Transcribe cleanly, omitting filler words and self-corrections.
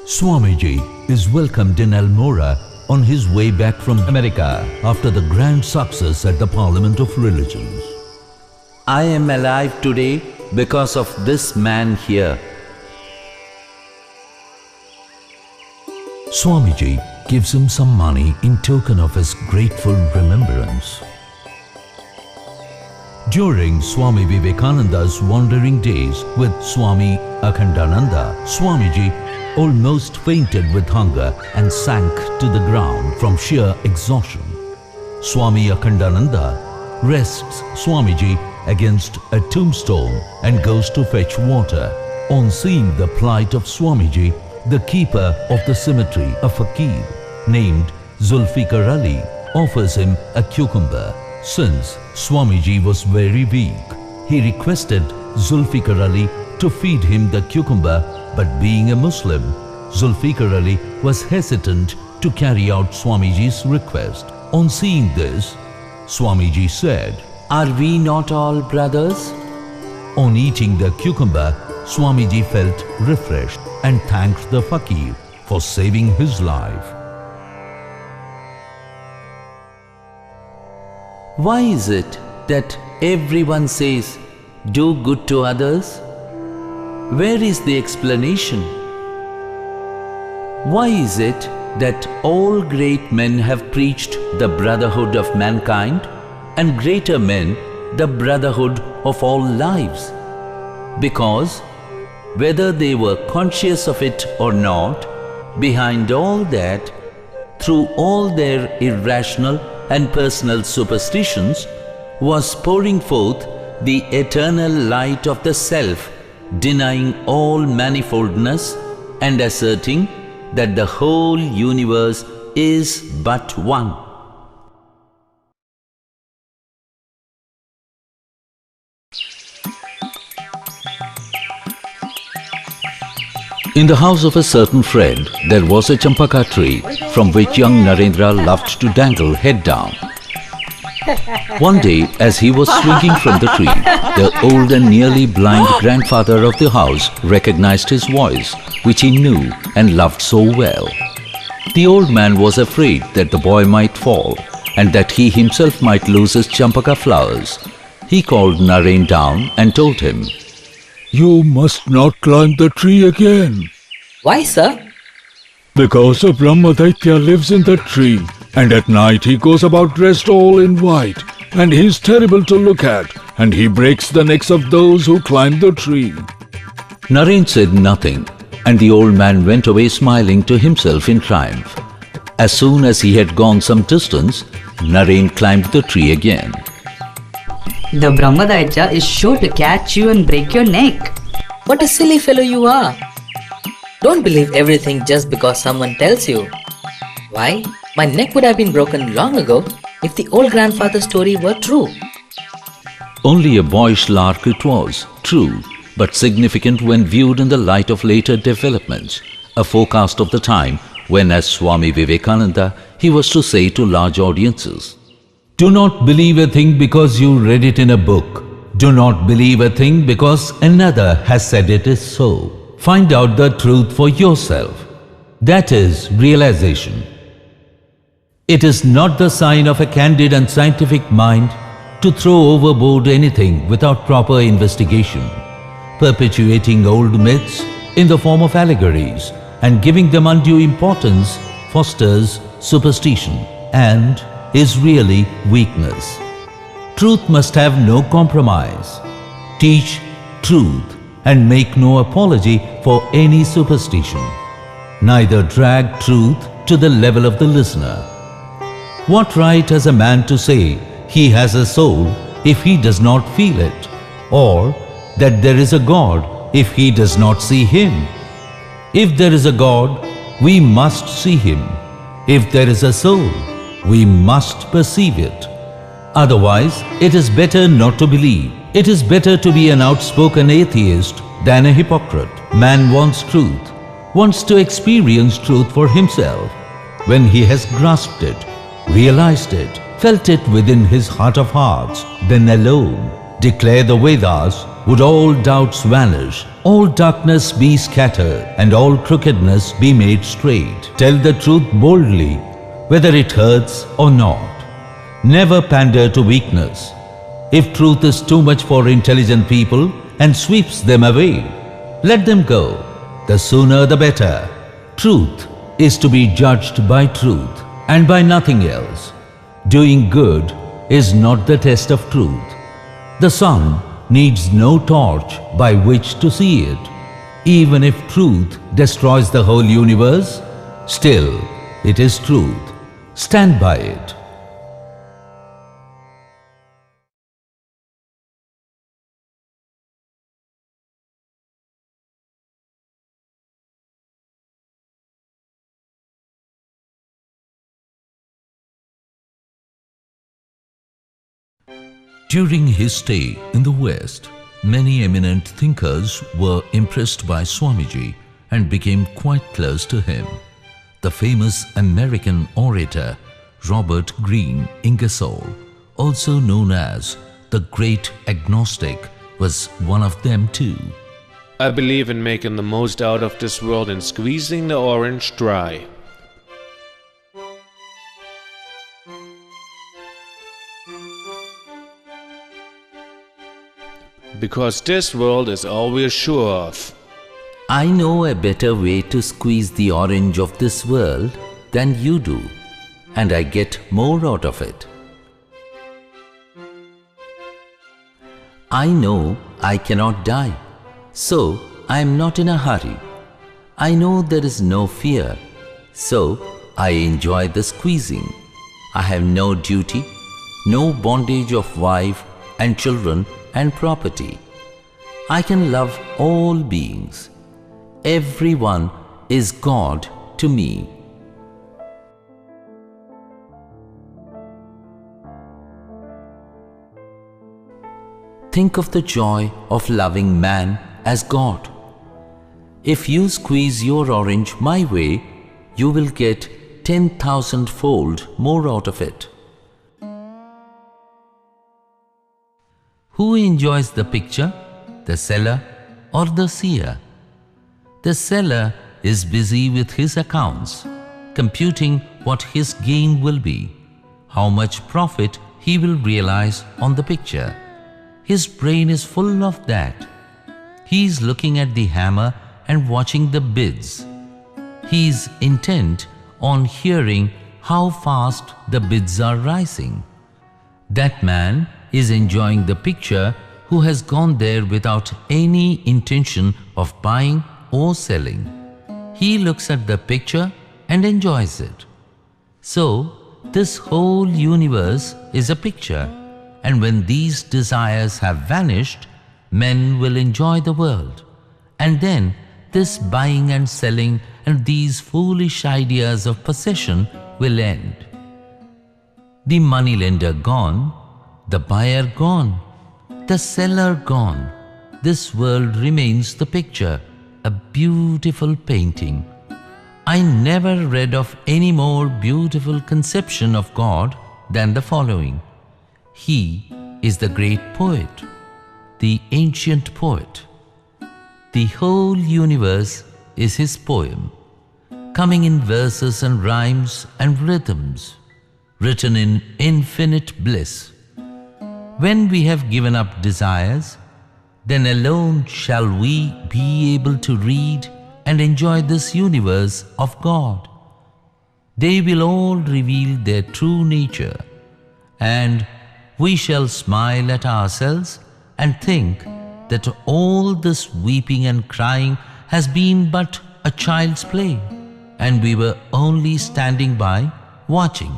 Swamiji is welcomed in Almora on his way back from America after the grand success at the Parliament of Religions. I am alive today because of this man here. Swamiji gives him some money in token of his grateful remembrance. During Swami Vivekananda's wandering days with Swami Akhandananda, Swamiji almost fainted with hunger and sank to the ground from sheer exhaustion. Swami Akhandananda rests Swamiji against a tombstone and goes to fetch water. On seeing the plight of Swamiji, the keeper of the cemetery, a fakir named Zulfikar Ali, offers him a cucumber. Since Swamiji was very weak, he requested Zulfikar Ali to feed him the cucumber, but being a Muslim, Zulfikar Ali was hesitant to carry out Swamiji's request. On seeing this, Swamiji said, Are we not all brothers? On eating the cucumber, Swamiji felt refreshed and thanked the fakir for saving his life. Why is it that everyone says, do good to others? Where is the explanation? Why is it that all great men have preached the brotherhood of mankind and greater men the brotherhood of all lives? Because whether they were conscious of it or not, behind all that, through all their irrational and personal superstitions, was pouring forth the eternal light of the Self, denying all manifoldness and asserting that the whole universe is but one. In the house of a certain friend, there was a champaka tree from which young Narendra loved to dangle head down. One day, as he was swinging from the tree, the old and nearly blind grandfather of the house recognized his voice, which he knew and loved so well. The old man was afraid that the boy might fall and that he himself might lose his champaka flowers. He called Naren down and told him, You must not climb the tree again. Why, sir? Because a Brahmadaitya lives in the tree, and at night he goes about dressed all in white, and he is terrible to look at, and he breaks the necks of those who climb the tree. Naren said nothing, and the old man went away smiling to himself in triumph. As soon as he had gone some distance, Naren climbed the tree again. The Brahmadaitya is sure to catch you and break your neck. What a silly fellow you are. Don't believe everything just because someone tells you. Why? My neck would have been broken long ago if the old grandfather's story were true. Only a boyish lark it was, true, but significant when viewed in the light of later developments, a forecast of the time when, as Swami Vivekananda, he was to say to large audiences, Do not believe a thing because you read it in a book. Do not believe a thing because another has said it is so. Find out the truth for yourself. That is realization. It is not the sign of a candid and scientific mind to throw overboard anything without proper investigation. Perpetuating old myths in the form of allegories and giving them undue importance fosters superstition and is really weakness. Truth must have no compromise. Teach truth and make no apology for any superstition. Neither drag truth to the level of the listener. What right has a man to say he has a soul if he does not feel it, or that there is a God if he does not see Him? If there is a God, we must see Him. If there is a soul, we must perceive it. Otherwise, it is better not to believe. It is better to be an outspoken atheist than a hypocrite. Man wants truth, wants to experience truth for himself. When he has grasped it, realized it, felt it within his heart of hearts, then alone declare the Vedas would all doubts vanish, all darkness be scattered, and all crookedness be made straight. Tell the truth boldly, whether it hurts or not. Never pander to weakness. If truth is too much for intelligent people and sweeps them away, let them go. The sooner the better. Truth is to be judged by truth and by nothing else. Doing good is not the test of truth. The sun needs no torch by which to see it. Even if truth destroys the whole universe, still it is truth. Stand by it. During his stay in the West, many eminent thinkers were impressed by Swamiji and became quite close to him. The famous American orator Robert Greene Ingersoll, also known as the Great Agnostic, was one of them too. I believe in making the most out of this world and squeezing the orange dry. Because this world is all we're sure of. I know a better way to squeeze the orange of this world than you do, and I get more out of it. I know I cannot die, so I am not in a hurry. I know there is no fear, so I enjoy the squeezing. I have no duty, no bondage of wife and children and property. I can love all beings. Everyone is God to me. Think of the joy of loving man as God. If you squeeze your orange my way, you will get 10,000-fold more out of it. Who enjoys the picture, the seller or the seer? The seller is busy with his accounts, computing what his gain will be, how much profit he will realize on the picture. His brain is full of that. He is looking at the hammer and watching the bids. He is intent on hearing how fast the bids are rising. That man is enjoying the picture who has gone there without any intention of buying or selling. He looks at the picture and enjoys it. So, this whole universe is a picture, and when these desires have vanished, men will enjoy the world. And then this buying and selling and these foolish ideas of possession will end. The moneylender gone, the buyer gone, the seller gone. This world remains the picture, a beautiful painting. I never read of any more beautiful conception of God than the following. He is the great poet, the ancient poet. The whole universe is his poem, coming in verses and rhymes and rhythms, written in infinite bliss. When we have given up desires, then alone shall we be able to read and enjoy this universe of God. They will all reveal their true nature, and we shall smile at ourselves and think that all this weeping and crying has been but a child's play, and we were only standing by watching.